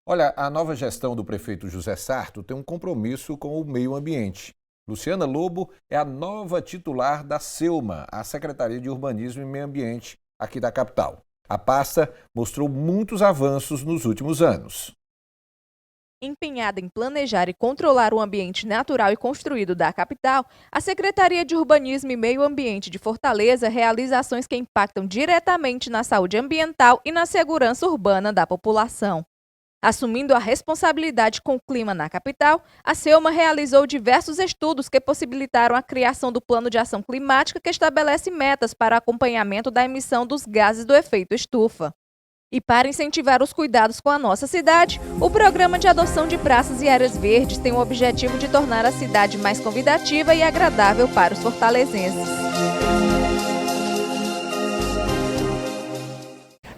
Olha, a nova gestão do prefeito José Sarto tem um compromisso com o meio ambiente. Luciana Lobo é a nova titular da SEUMA, a Secretaria de Urbanismo e Meio Ambiente, aqui da capital. A pasta mostrou muitos avanços nos últimos anos. Empenhada em planejar e controlar o ambiente natural e construído da capital, a Secretaria de Urbanismo e Meio Ambiente de Fortaleza realiza ações que impactam diretamente na saúde ambiental e na segurança urbana da população. Assumindo a responsabilidade com o clima na capital, a SEUMA realizou diversos estudos que possibilitaram a criação do Plano de Ação Climática que estabelece metas para acompanhamento da emissão dos gases do efeito estufa. E para incentivar os cuidados com a nossa cidade, o Programa de Adoção de Praças e Áreas Verdes tem o objetivo de tornar a cidade mais convidativa e agradável para os fortalezenses.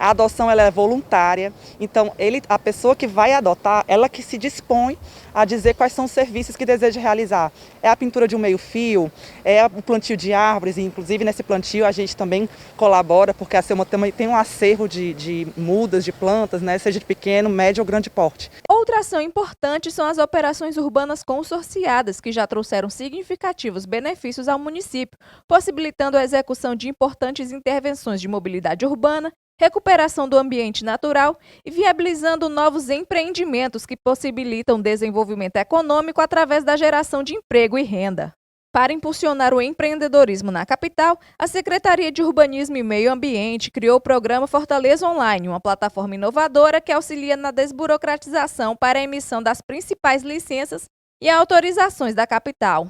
A adoção ela é voluntária, então a pessoa que vai adotar, ela que se dispõe a dizer quais são os serviços que deseja realizar. É a pintura de um meio-fio, é o plantio de árvores, e inclusive nesse plantio a gente também colabora, porque a SEUMA também tem um acervo de mudas, de plantas, né, seja de pequeno, médio ou grande porte. Outra ação importante são as operações urbanas consorciadas, que já trouxeram significativos benefícios ao município, possibilitando a execução de importantes intervenções de mobilidade urbana, recuperação do ambiente natural e viabilizando novos empreendimentos que possibilitam desenvolvimento econômico através da geração de emprego e renda. Para impulsionar o empreendedorismo na capital, a Secretaria de Urbanismo e Meio Ambiente criou o programa Fortaleza Online, uma plataforma inovadora que auxilia na desburocratização para a emissão das principais licenças e autorizações da capital.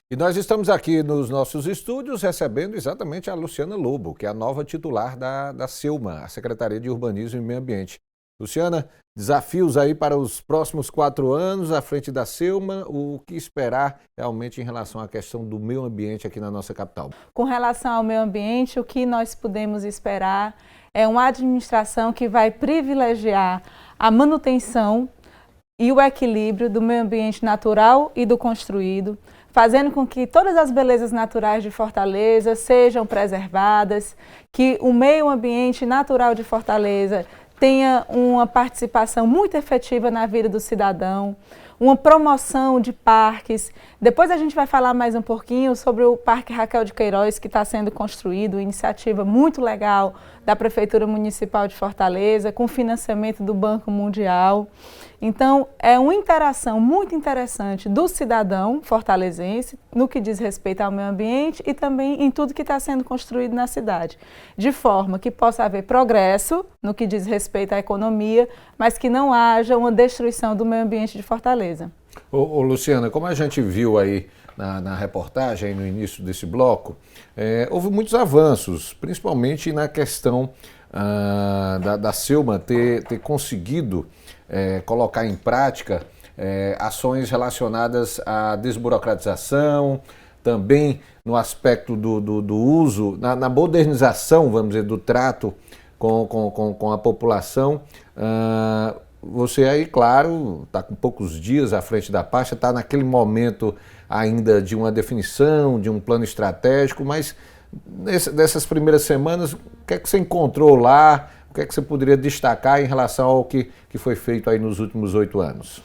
E nós estamos aqui nos nossos estúdios recebendo exatamente a Luciana Lobo, que é a nova titular da SEUMA, a Secretaria de Urbanismo e Meio Ambiente. Luciana, desafios aí para os próximos 4 anos à frente da SEUMA, o que esperar realmente em relação à questão do meio ambiente aqui na nossa capital? Com relação ao meio ambiente, o que nós podemos esperar é uma administração que vai privilegiar a manutenção e o equilíbrio do meio ambiente natural e do construído, fazendo com que todas as belezas naturais de Fortaleza sejam preservadas, que o meio ambiente natural de Fortaleza tenha uma participação muito efetiva na vida do cidadão, uma promoção de parques. Depois a gente vai falar mais um pouquinho sobre o Parque Raquel de Queiroz, que está sendo construído, iniciativa muito legal da Prefeitura Municipal de Fortaleza, com financiamento do Banco Mundial. Então, é uma interação muito interessante do cidadão fortalezense no que diz respeito ao meio ambiente e também em tudo que está sendo construído na cidade, de forma que possa haver progresso no que diz respeito à economia, mas que não haja uma destruição do meio ambiente de Fortaleza. Ô Luciana, como a gente viu aí na reportagem, no início desse bloco, houve muitos avanços, principalmente na questão da SEUMA ter conseguido colocar em prática ações relacionadas à desburocratização, também no aspecto do uso, na modernização, vamos dizer, do trato com a população. Você aí, claro, está com poucos dias à frente da pasta, está naquele momento ainda de uma definição, de um plano estratégico, mas dessas primeiras semanas, o que é que você encontrou lá? O que é que você poderia destacar em relação ao que foi feito aí nos últimos 8 anos?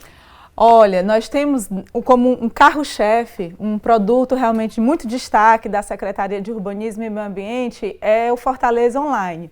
Olha, nós temos como um carro-chefe, um produto realmente muito destaque da Secretaria de Urbanismo e Meio Ambiente, é o Fortaleza Online.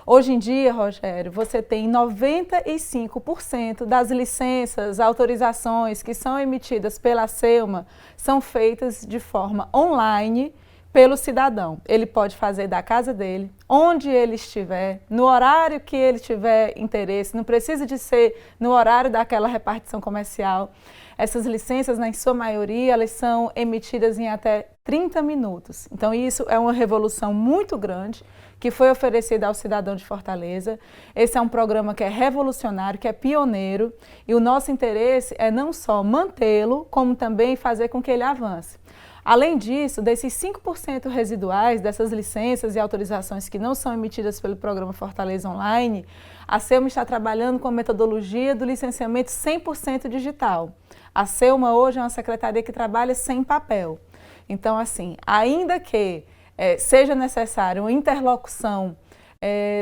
Hoje em dia, Rogério, você tem 95% das licenças, autorizações que são emitidas pela SEUMA são feitas de forma online pelo cidadão. Ele pode fazer da casa dele, onde ele estiver, no horário que ele tiver interesse, não precisa de ser no horário daquela repartição comercial. Essas licenças, na sua maioria, elas são emitidas em até 30 minutos. Então, isso é uma revolução muito grande que foi oferecida ao cidadão de Fortaleza. Esse é um programa que é revolucionário, que é pioneiro, e o nosso interesse é não só mantê-lo, como também fazer com que ele avance. Além disso, desses 5% residuais dessas licenças e autorizações que não são emitidas pelo programa Fortaleza Online, a SEUMA está trabalhando com a metodologia do licenciamento 100% digital. A SEUMA hoje é uma secretaria que trabalha sem papel. Então, assim, ainda que seja necessária uma interlocução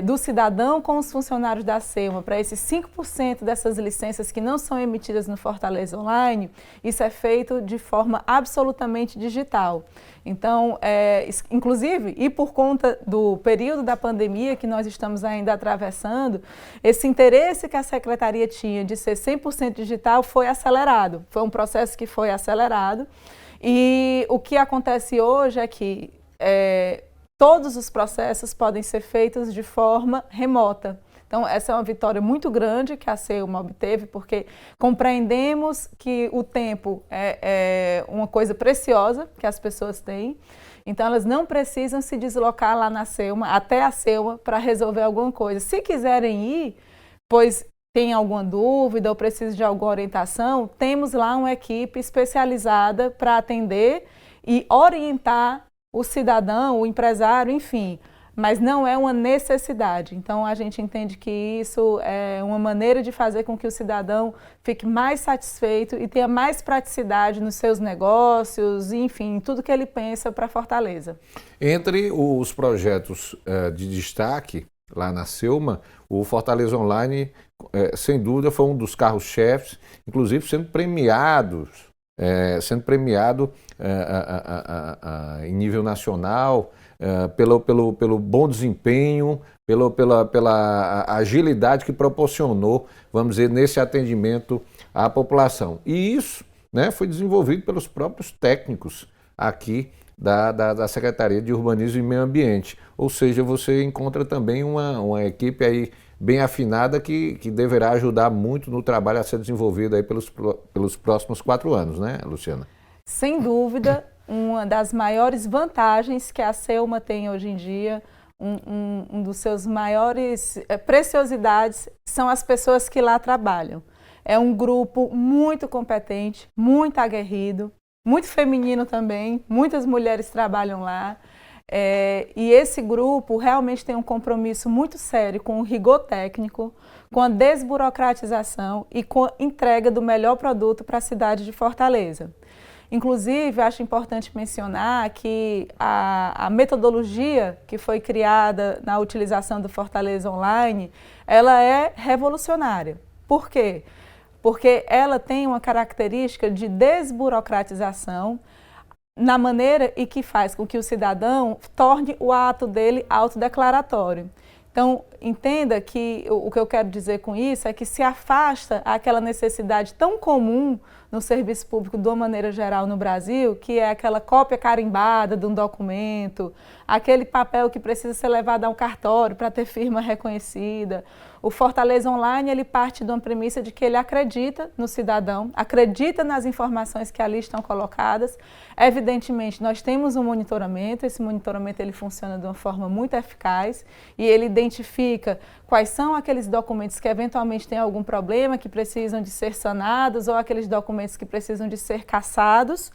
do cidadão com os funcionários da Selma, para esses 5% dessas licenças que não são emitidas no Fortaleza Online, isso é feito de forma absolutamente digital. Então, inclusive, e por conta do período da pandemia que nós estamos ainda atravessando, esse interesse que a Secretaria tinha de ser 100% digital foi acelerado. Foi um processo que foi acelerado. E o que acontece hoje é que todos os processos podem ser feitos de forma remota. Então, essa é uma vitória muito grande que a Selma obteve, porque compreendemos que o tempo é uma coisa preciosa que as pessoas têm. Então, elas não precisam se deslocar lá na Selma, até a Selma, para resolver alguma coisa. Se quiserem ir, pois tem alguma dúvida ou precisa de alguma orientação, temos lá uma equipe especializada para atender e orientar o cidadão, o empresário, enfim, mas não é uma necessidade. Então, a gente entende que isso é uma maneira de fazer com que o cidadão fique mais satisfeito e tenha mais praticidade nos seus negócios, enfim, tudo que ele pensa para Fortaleza. Entre os projetos de destaque lá na Selma, o Fortaleza Online, sem dúvida, foi um dos carros-chefes, inclusive sendo premiado em nível nacional, pelo bom desempenho, pela agilidade que proporcionou, vamos dizer, nesse atendimento à população. E isso, né, foi desenvolvido pelos próprios técnicos aqui da Secretaria de Urbanismo e Meio Ambiente. Ou seja, você encontra também uma equipe aí bem afinada que deverá ajudar muito no trabalho a ser desenvolvido aí pelos próximos 4 anos, né, Luciana? Sem dúvida, uma das maiores vantagens que a Selma tem hoje em dia, um dos seus maiores preciosidades são as pessoas que lá trabalham. É um grupo muito competente, muito aguerrido, muito feminino também, muitas mulheres trabalham lá. E esse grupo realmente tem um compromisso muito sério com o rigor técnico, com a desburocratização e com a entrega do melhor produto para a cidade de Fortaleza. Inclusive, acho importante mencionar que a metodologia que foi criada na utilização do Fortaleza Online, ela é revolucionária. Por quê? Porque ela tem uma característica de desburocratização na maneira e que faz com que o cidadão torne o ato dele autodeclaratório. Então, entenda que o que eu quero dizer com isso é que se afasta aquela necessidade tão comum no serviço público de uma maneira geral no Brasil, que é aquela cópia carimbada de um documento, aquele papel que precisa ser levado a um cartório para ter firma reconhecida. O Fortaleza Online, ele parte de uma premissa de que ele acredita no cidadão, acredita nas informações que ali estão colocadas. Evidentemente, nós temos um monitoramento, esse monitoramento ele funciona de uma forma muito eficaz e ele identifica quais são aqueles documentos que eventualmente têm algum problema, que precisam de ser sanados ou aqueles documentos que precisam de ser cassados.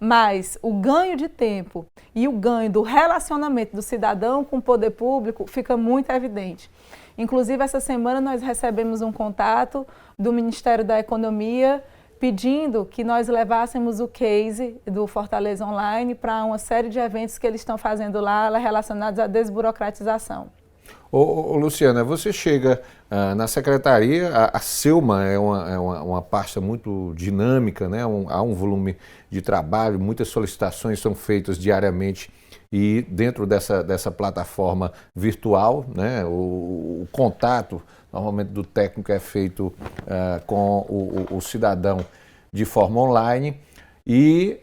Mas o ganho de tempo e o ganho do relacionamento do cidadão com o poder público fica muito evidente. Inclusive, essa semana nós recebemos um contato do Ministério da Economia pedindo que nós levássemos o case do Fortaleza Online para uma série de eventos que eles estão fazendo lá relacionados à desburocratização. Luciana, você chega na secretaria, a Selma é uma pasta muito dinâmica, né? Há um volume de trabalho, muitas solicitações são feitas diariamente e dentro dessa plataforma virtual, né? O contato normalmente do técnico é feito com o cidadão de forma online e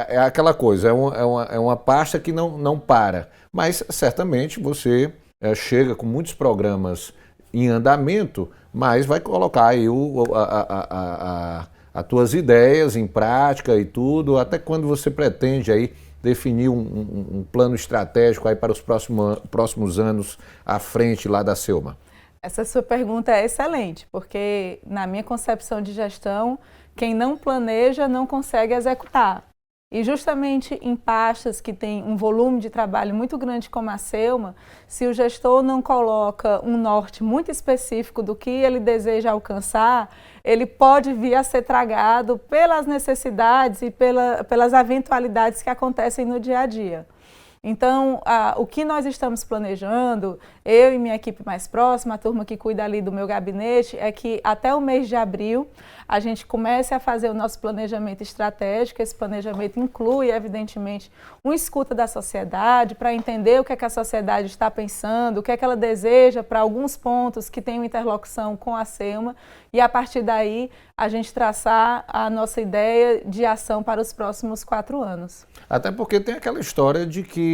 é aquela coisa, é uma pasta que não para, mas certamente você chega com muitos programas em andamento, mas vai colocar aí as tuas ideias em prática e tudo, até quando você pretende aí definir um plano estratégico aí para os próximos anos à frente lá da Selma? Essa sua pergunta é excelente, porque na minha concepção de gestão, quem não planeja não consegue executar. E justamente em pastas que têm um volume de trabalho muito grande como a Selma, se o gestor não coloca um norte muito específico do que ele deseja alcançar, ele pode vir a ser tragado pelas necessidades e pelas eventualidades que acontecem no dia a dia. Então, o que nós estamos planejando, eu e minha equipe mais próxima, a turma que cuida ali do meu gabinete, é que até o mês de abril a gente comece a fazer o nosso planejamento estratégico. Esse planejamento inclui, evidentemente, uma escuta da sociedade para entender o que é que a sociedade está pensando, o que é que ela deseja para alguns pontos que tenham interlocução com a SEUMA, e a partir daí a gente traçar a nossa ideia de ação para os próximos 4 anos. Até porque tem aquela história de que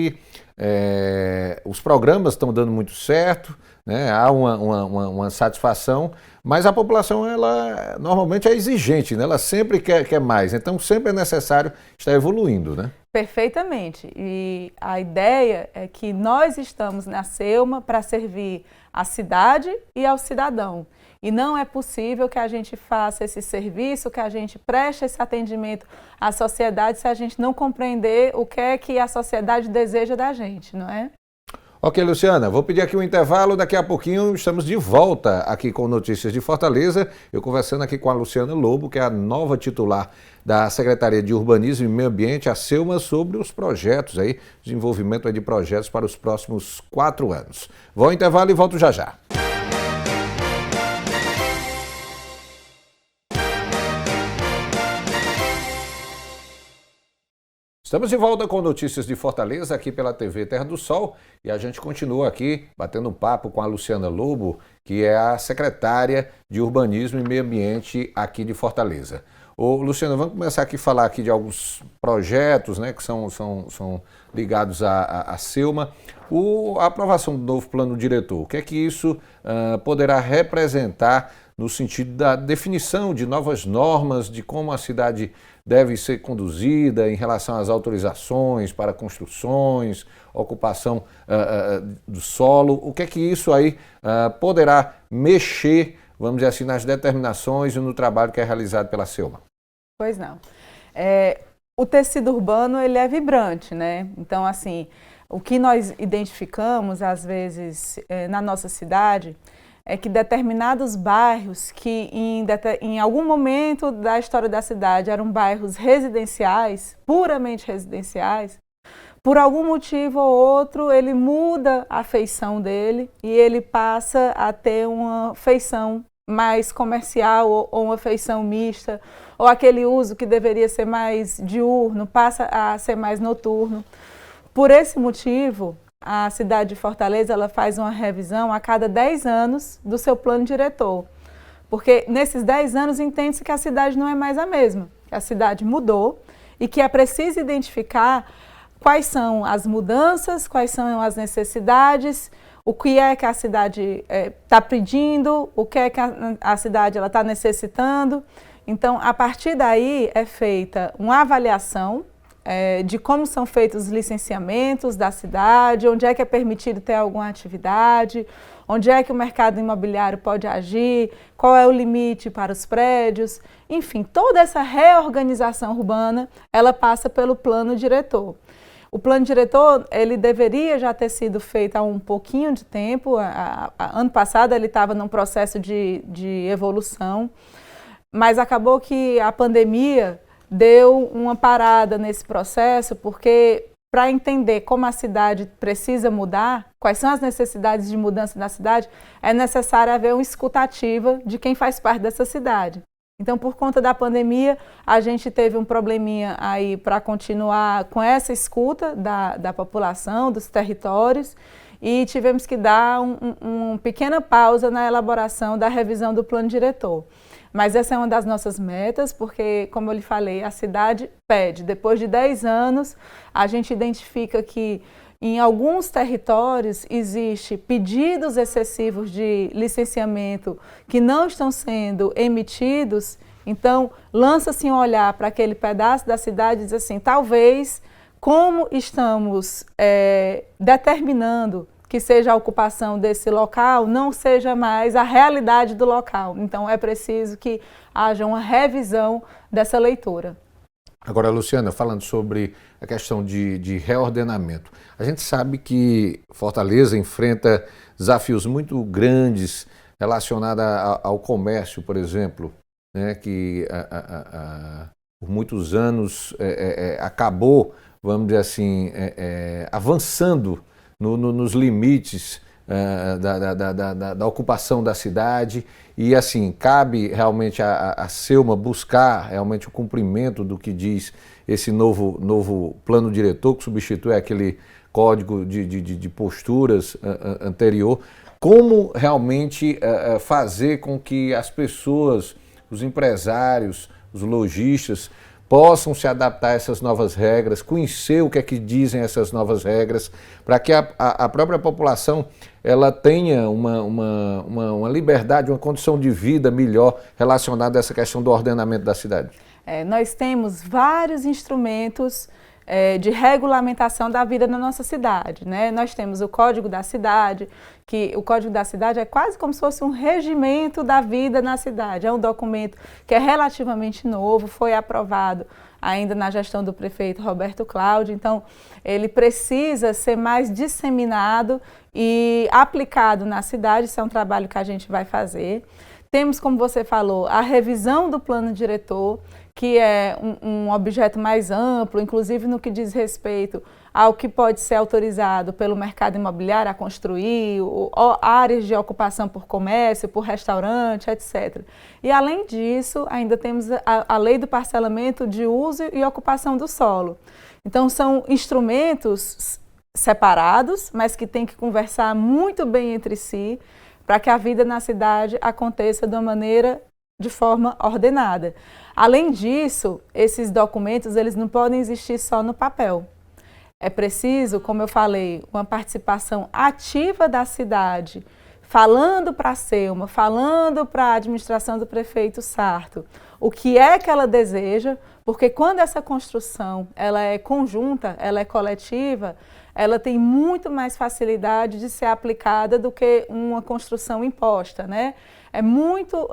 os programas estão dando muito certo, né? Há uma satisfação, mas a população ela normalmente é exigente, né? Ela sempre quer mais, então sempre é necessário estar evoluindo, né? Perfeitamente. E a ideia é que nós estamos na SEUMA para servir a cidade e ao cidadão. E não é possível que a gente faça esse serviço, que a gente preste esse atendimento à sociedade se a gente não compreender o que é que a sociedade deseja da gente, não é? Ok, Luciana, vou pedir aqui um intervalo, daqui a pouquinho estamos de volta aqui com Notícias de Fortaleza, eu conversando aqui com a Luciana Lobo, que é a nova titular da Secretaria de Urbanismo e Meio Ambiente, a SEUMA, sobre os projetos aí, desenvolvimento de projetos para os próximos 4 anos. Vou ao intervalo e volto já já. Estamos de volta com Notícias de Fortaleza, aqui pela TV Terra do Sol, e a gente continua aqui batendo um papo com a Luciana Lobo, que é a secretária de Urbanismo e Meio Ambiente aqui de Fortaleza. Ô, Luciana, vamos começar aqui a falar aqui de alguns projetos, né, que são ligados à SEUMA. A aprovação do novo plano diretor, o que é que isso poderá representar no sentido da definição de novas normas, de como a cidade deve ser conduzida em relação às autorizações para construções, ocupação do solo, o que é que isso aí poderá mexer, vamos dizer assim, nas determinações e no trabalho que é realizado pela SEUMA? Pois não. O tecido urbano, ele é vibrante, né? Então, assim, o que nós identificamos, às vezes, na nossa cidade, é que determinados bairros que em algum momento da história da cidade eram bairros residenciais, puramente residenciais, por algum motivo ou outro ele muda a feição dele e ele passa a ter uma feição mais comercial ou uma feição mista, ou aquele uso que deveria ser mais diurno passa a ser mais noturno. Por esse motivo, a cidade de Fortaleza ela faz uma revisão a cada 10 anos do seu plano diretor. Porque nesses 10 anos entende-se que a cidade não é mais a mesma, que a cidade mudou e que é preciso identificar quais são as mudanças, quais são as necessidades, o que é que a cidade está pedindo, o que é que a cidade está necessitando. Então, a partir daí é feita uma avaliação de como são feitos os licenciamentos da cidade, onde é que é permitido ter alguma atividade, onde é que o mercado imobiliário pode agir, qual é o limite para os prédios. Enfim, toda essa reorganização urbana, ela passa pelo plano diretor. O plano diretor, ele deveria já ter sido feito há um pouquinho de tempo. Ano passado ele estava num processo de evolução, mas acabou que a pandemia deu uma parada nesse processo, porque para entender como a cidade precisa mudar, quais são as necessidades de mudança da cidade, é necessário haver uma escuta ativa de quem faz parte dessa cidade. Então, por conta da pandemia, a gente teve um probleminha aí para continuar com essa escuta da população, dos territórios, e tivemos que dar uma pequena pausa na elaboração da revisão do plano diretor. Mas essa é uma das nossas metas, porque, como eu lhe falei, a cidade pede. Depois de 10 anos, a gente identifica que em alguns territórios existe pedidos excessivos de licenciamento que não estão sendo emitidos. Então, lança-se um olhar para aquele pedaço da cidade e diz assim, talvez, como estamos determinando que seja a ocupação desse local, não seja mais a realidade do local. Então, é preciso que haja uma revisão dessa leitura. Agora, Luciana, falando sobre a questão de reordenamento, a gente sabe que Fortaleza enfrenta desafios muito grandes relacionados ao comércio, por exemplo, né, que por muitos anos acabou, vamos dizer assim, avançando nos limites da ocupação da cidade e assim, cabe realmente a Selma buscar realmente o cumprimento do que diz esse novo plano diretor que substitui aquele código de posturas anterior, como realmente fazer com que as pessoas, os empresários, os lojistas possam se adaptar a essas novas regras, conhecer o que é que dizem essas novas regras, para que a própria população ela tenha uma liberdade, uma condição de vida melhor relacionada a essa questão do ordenamento da cidade. Nós temos vários instrumentos de regulamentação da vida na nossa cidade, né? Nós temos o Código da Cidade, que o Código da Cidade é quase como se fosse um regimento da vida na cidade. É um documento que é relativamente novo, foi aprovado ainda na gestão do prefeito Roberto Cláudio, então ele precisa ser mais disseminado e aplicado na cidade, isso é um trabalho que a gente vai fazer. Temos, como você falou, a revisão do plano diretor, que é um objeto mais amplo, inclusive no que diz respeito ao que pode ser autorizado pelo mercado imobiliário a construir, áreas de ocupação por comércio, por restaurante, etc. E além disso, ainda temos a lei do parcelamento de uso e ocupação do solo. Então são instrumentos separados, mas que têm que conversar muito bem entre si, para que a vida na cidade aconteça de forma ordenada. Além disso, esses documentos eles não podem existir só no papel. É preciso, como eu falei, uma participação ativa da cidade, falando para a Selma, falando para a administração do prefeito Sarto, o que é que ela deseja, porque quando essa construção ela é conjunta, ela é coletiva, ela tem muito mais facilidade de ser aplicada do que uma construção imposta, né? É muito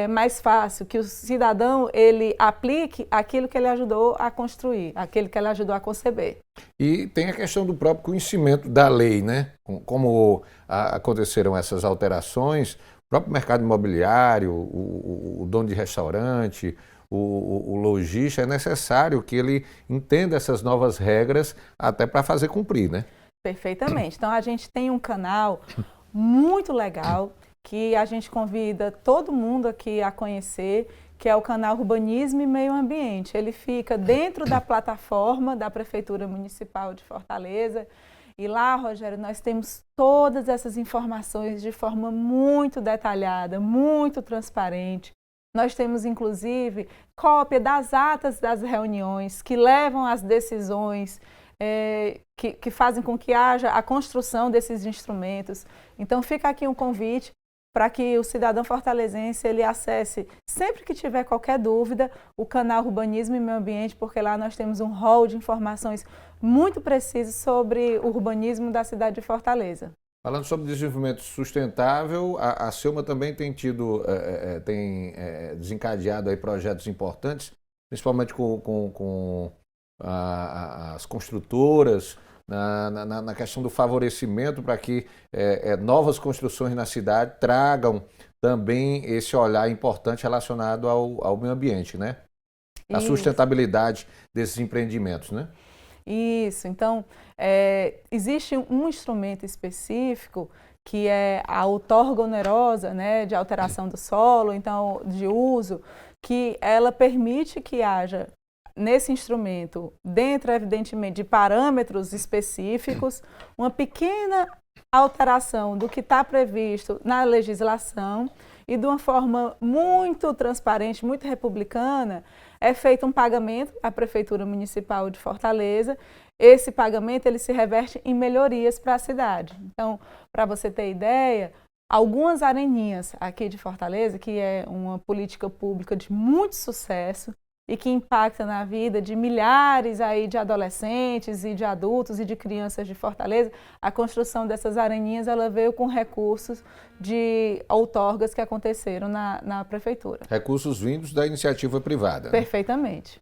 mais fácil que o cidadão ele aplique aquilo que ele ajudou a construir, aquilo que ele ajudou a conceber. E tem a questão do próprio conhecimento da lei, né? Como aconteceram essas alterações, o próprio mercado imobiliário, o dono de restaurante, o lojista, é necessário que ele entenda essas novas regras até para fazer cumprir, né? Perfeitamente. Então a gente tem um canal muito legal que a gente convida todo mundo aqui a conhecer, que é o canal Urbanismo e Meio Ambiente. Ele fica dentro da plataforma da Prefeitura Municipal de Fortaleza. E lá, Rogério, nós temos todas essas informações de forma muito detalhada, muito transparente. Nós temos, inclusive, cópia das atas das reuniões que levam às decisões, que fazem com que haja a construção desses instrumentos. Então, fica aqui um convite para que o cidadão fortalezense ele acesse, sempre que tiver qualquer dúvida, o canal Urbanismo e Meio Ambiente, porque lá nós temos um rol de informações muito preciso sobre o urbanismo da cidade de Fortaleza. Falando sobre desenvolvimento sustentável, a Selma também tem desencadeado aí projetos importantes, principalmente com as construtoras, na questão do favorecimento para que novas construções na cidade tragam também esse olhar importante relacionado ao meio ambiente, né? A sustentabilidade desses empreendimentos, né? Isso, então existe um instrumento específico que é a outorga onerosa, né, de alteração do solo, então de uso, que ela permite que haja nesse instrumento, dentro, evidentemente, de parâmetros específicos, uma pequena alteração do que está previsto na legislação e de uma forma muito transparente, muito republicana, é feito um pagamento à Prefeitura Municipal de Fortaleza. Esse pagamento ele se reverte em melhorias para a cidade. Então, para você ter ideia, algumas areninhas aqui de Fortaleza, que é uma política pública de muito sucesso, e que impacta na vida de milhares aí de adolescentes e de adultos e de crianças de Fortaleza, a construção dessas areninhas ela veio com recursos de outorgas que aconteceram na prefeitura. Recursos vindos da iniciativa privada. Perfeitamente.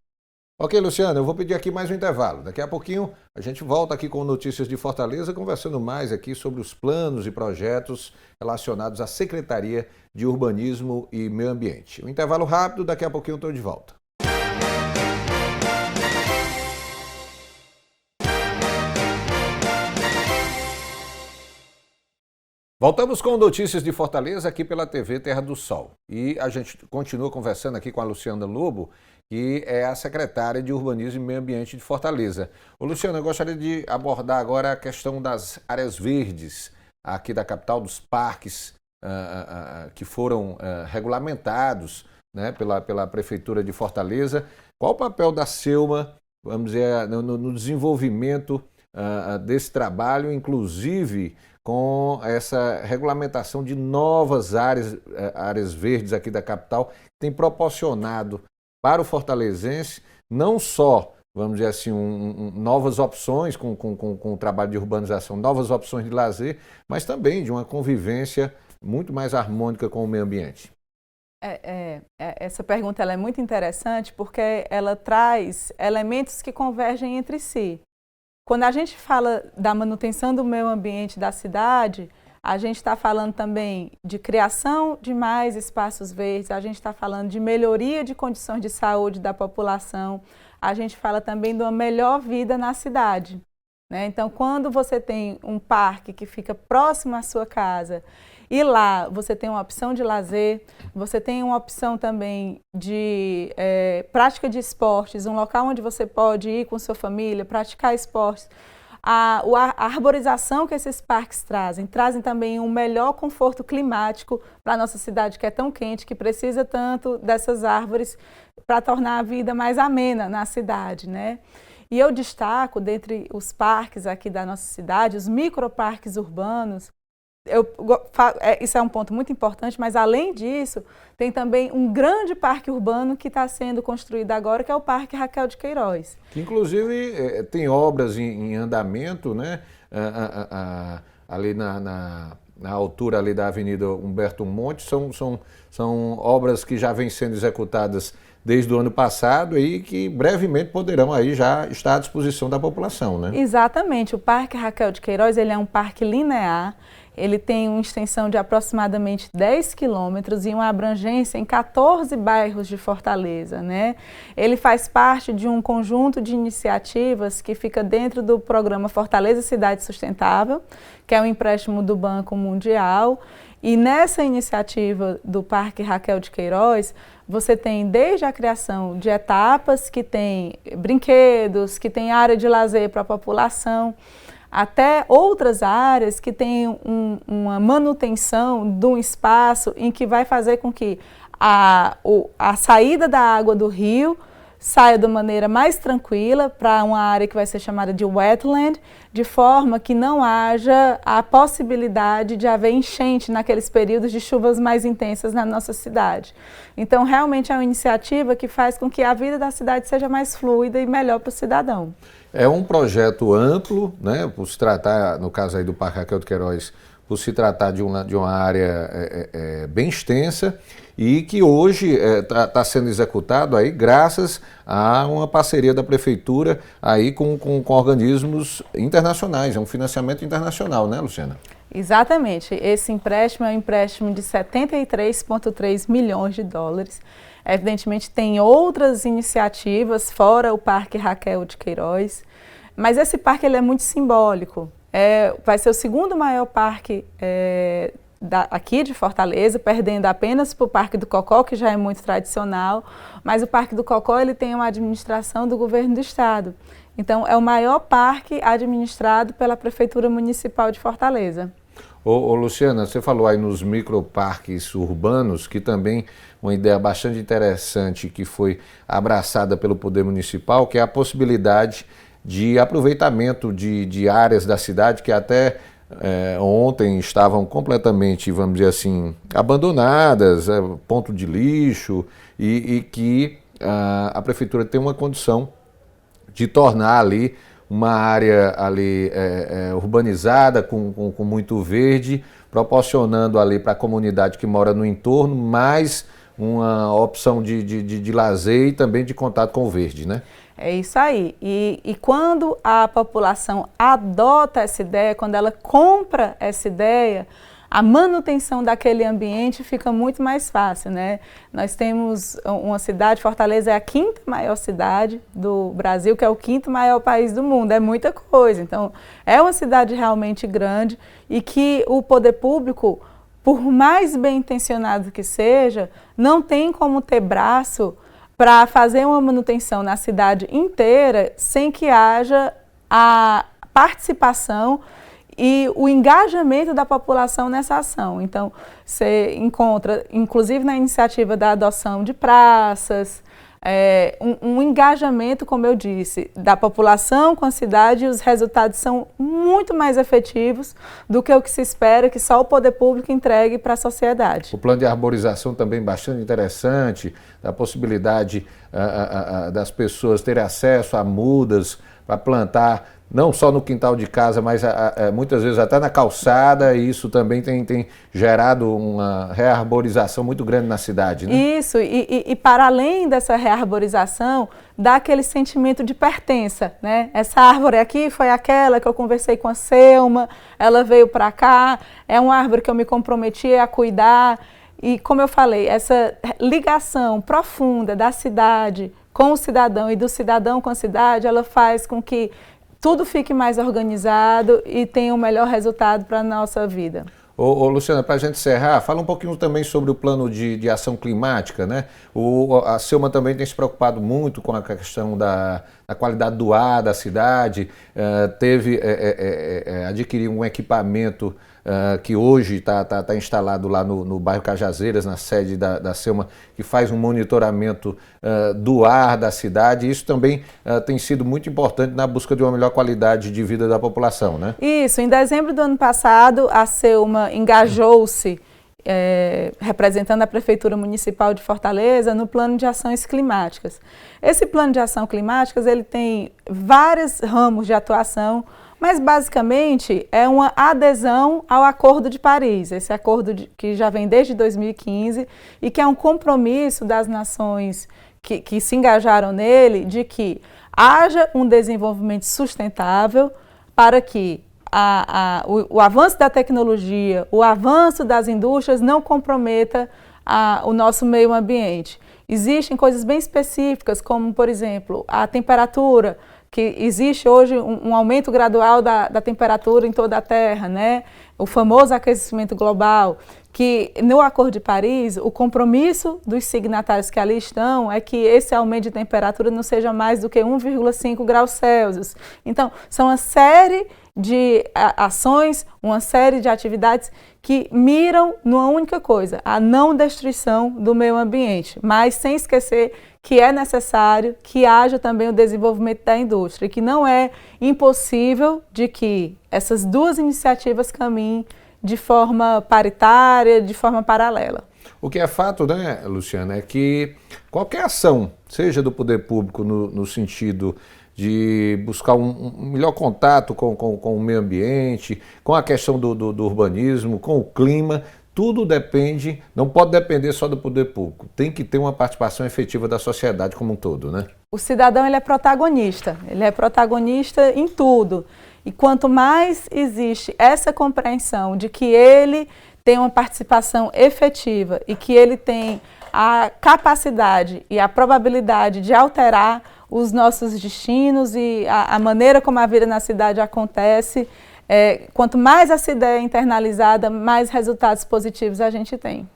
Ok, Luciana, eu vou pedir aqui mais um intervalo. Daqui a pouquinho a gente volta aqui com notícias de Fortaleza, conversando mais aqui sobre os planos e projetos relacionados à Secretaria de Urbanismo e Meio Ambiente. Um intervalo rápido, daqui a pouquinho eu estou de volta. Voltamos com notícias de Fortaleza aqui pela TV Terra do Sol. E a gente continua conversando aqui com a Luciana Lobo, que é a secretária de Urbanismo e Meio Ambiente de Fortaleza. Ô, Luciana, eu gostaria de abordar agora a questão das áreas verdes aqui da capital, dos parques que foram regulamentados, né, pela Prefeitura de Fortaleza. Qual o papel da Selma, vamos dizer, no desenvolvimento desse trabalho, inclusive com essa regulamentação de novas áreas verdes aqui da capital, que tem proporcionado para o fortalezense não só, vamos dizer assim, novas opções com o trabalho de urbanização, novas opções de lazer, mas também de uma convivência muito mais harmônica com o meio ambiente? Essa pergunta ela é muito interessante porque ela traz elementos que convergem entre si. Quando a gente fala da manutenção do meio ambiente da cidade, a gente está falando também de criação de mais espaços verdes, a gente está falando de melhoria de condições de saúde da população, a gente fala também de uma melhor vida na cidade, né? Então, quando você tem um parque que fica próximo à sua casa e lá você tem uma opção de lazer, você tem uma opção também de prática de esportes, um local onde você pode ir com sua família, praticar esportes. A arborização que esses parques trazem também um melhor conforto climático para a nossa cidade, que é tão quente, que precisa tanto dessas árvores para tornar a vida mais amena na cidade, né? E eu destaco, dentre os parques aqui da nossa cidade, os microparques urbanos. Isso é um ponto muito importante, mas além disso, tem também um grande parque urbano que está sendo construído agora, que é o Parque Raquel de Queiroz. Que inclusive tem obras em andamento, né? Ali na altura ali da Avenida Humberto Monte, são obras que já vêm sendo executadas desde o ano passado e que brevemente poderão aí já estar à disposição da população, né? Exatamente. O Parque Raquel de Queiroz, ele é um parque linear. Ele tem uma extensão de aproximadamente 10 quilômetros e uma abrangência em 14 bairros de Fortaleza, né? Ele faz parte de um conjunto de iniciativas que fica dentro do programa Fortaleza Cidade Sustentável, que é um empréstimo do Banco Mundial. E nessa iniciativa do Parque Raquel de Queiroz, você tem desde a criação de etapas que tem brinquedos, que tem área de lazer para a população, até outras áreas que têm uma manutenção de um espaço em que vai fazer com que a saída da água do rio saia de maneira mais tranquila para uma área que vai ser chamada de wetland, de forma que não haja a possibilidade de haver enchente naqueles períodos de chuvas mais intensas na nossa cidade. Então, realmente é uma iniciativa que faz com que a vida da cidade seja mais fluida e melhor para o cidadão. É um projeto amplo, né, por se tratar, no caso aí do Parque Raquel de Queiroz, por se tratar de uma área bem extensa e que hoje está sendo executado aí graças a uma parceria da Prefeitura aí com organismos internacionais, é um financiamento internacional, né, Luciana? Exatamente. Esse empréstimo é um empréstimo de 73,3 milhões de dólares. Evidentemente, tem outras iniciativas fora o Parque Raquel de Queiroz, mas esse parque ele é muito simbólico. Vai ser o segundo maior parque aqui de Fortaleza, perdendo apenas para o Parque do Cocó, que já é muito tradicional, mas o Parque do Cocó ele tem uma administração do governo do estado. Então, é o maior parque administrado pela Prefeitura Municipal de Fortaleza. Ô Luciana, você falou aí nos microparques urbanos, que também uma ideia bastante interessante que foi abraçada pelo Poder Municipal, que é a possibilidade de aproveitamento de áreas da cidade que até ontem estavam completamente, vamos dizer assim, abandonadas, ponto de lixo, e que a Prefeitura tem uma condição de tornar ali uma área ali urbanizada, com muito verde, proporcionando ali para a comunidade que mora no entorno mais uma opção de lazer e também de contato com o verde, né? É isso aí. E quando a população adota essa ideia, quando ela compra essa ideia, a manutenção daquele ambiente fica muito mais fácil, né? Nós temos uma cidade, Fortaleza é a 5ª maior cidade do Brasil, que é o 5º maior país do mundo, é muita coisa. Então, é uma cidade realmente grande e que o poder público, por mais bem intencionado que seja, não tem como ter braço para fazer uma manutenção na cidade inteira sem que haja a participação e o engajamento da população nessa ação. Então, você encontra, inclusive na iniciativa da adoção de praças, um engajamento, como eu disse, da população com a cidade, e os resultados são muito mais efetivos do que o que se espera que só o poder público entregue para a sociedade. O plano de arborização também bastante interessante, a possibilidade das pessoas terem acesso a mudas para plantar, não só no quintal de casa, mas muitas vezes até na calçada, e isso também tem gerado uma rearborização muito grande na cidade, né? Isso, e para além dessa rearborização, dá aquele sentimento de pertença, né? Essa árvore aqui foi aquela que eu conversei com a Selma, ela veio para cá, é uma árvore que eu me comprometi a cuidar, e como eu falei, essa ligação profunda da cidade com o cidadão e do cidadão com a cidade, ela faz com que tudo fique mais organizado e tenha um melhor resultado para a nossa vida. Ô Luciana, para a gente encerrar, fala um pouquinho também sobre o plano de ação climática, né? A Selma também tem se preocupado muito com a questão da qualidade do ar da cidade, adquiriu um equipamento que hoje está instalado lá no bairro Cajazeiras, na sede da Selma, que faz um monitoramento do ar da cidade. Isso também tem sido muito importante na busca de uma melhor qualidade de vida da população, né? Isso, em dezembro do ano passado, a Selma engajou-se, representando a Prefeitura Municipal de Fortaleza, no Plano de Ações Climáticas. Esse Plano de Ação Climáticas, ele tem vários ramos de atuação, mas basicamente é uma adesão ao Acordo de Paris, esse acordo que já vem desde 2015 e que é um compromisso das nações que se engajaram nele de que haja um desenvolvimento sustentável para que o avanço da tecnologia, o avanço das indústrias não comprometa o nosso meio ambiente. Existem coisas bem específicas, como, por exemplo, a temperatura, que existe hoje um aumento gradual da temperatura em toda a Terra, né? O famoso aquecimento global, que no Acordo de Paris, o compromisso dos signatários que ali estão é que esse aumento de temperatura não seja mais do que 1,5 graus Celsius. Então, são uma série de ações, uma série de atividades que miram numa única coisa, a não destruição do meio ambiente, mas sem esquecer que é necessário que haja também o desenvolvimento da indústria, que não é impossível de que essas duas iniciativas caminhem de forma paritária, de forma paralela. O que é fato, né, Luciana, é que qualquer ação, seja do poder público no sentido de buscar um melhor contato com o meio ambiente, com a questão do urbanismo, com o clima, tudo depende, não pode depender só do poder público, tem que ter uma participação efetiva da sociedade como um todo, né? O cidadão ele é protagonista em tudo. E quanto mais existe essa compreensão de que ele tem uma participação efetiva e que ele tem a capacidade e a probabilidade de alterar os nossos destinos e a maneira como a vida na cidade acontece, quanto mais essa ideia é internalizada, mais resultados positivos a gente tem.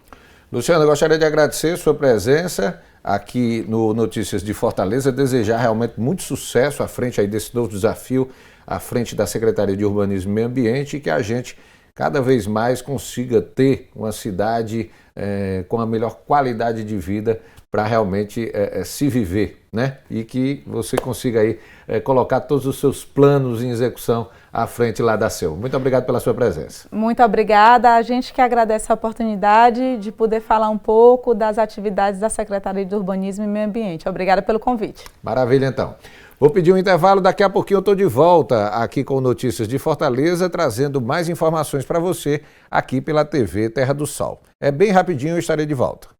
Luciana, eu gostaria de agradecer a sua presença aqui no Notícias de Fortaleza, desejar realmente muito sucesso à frente aí desse novo desafio, à frente da Secretaria de Urbanismo e Meio Ambiente, e que a gente cada vez mais consiga ter uma cidade com a melhor qualidade de vida para realmente se viver, né? E que você consiga aí colocar todos os seus planos em execução à frente lá da Selma. Muito obrigado pela sua presença. Muito obrigada. A gente que agradece a oportunidade de poder falar um pouco das atividades da Secretaria de Urbanismo e Meio Ambiente. Obrigada pelo convite. Maravilha, então. Vou pedir um intervalo, daqui a pouquinho eu estou de volta aqui com Notícias de Fortaleza, trazendo mais informações para você aqui pela TV Terra do Sol. É bem rapidinho, eu estarei de volta.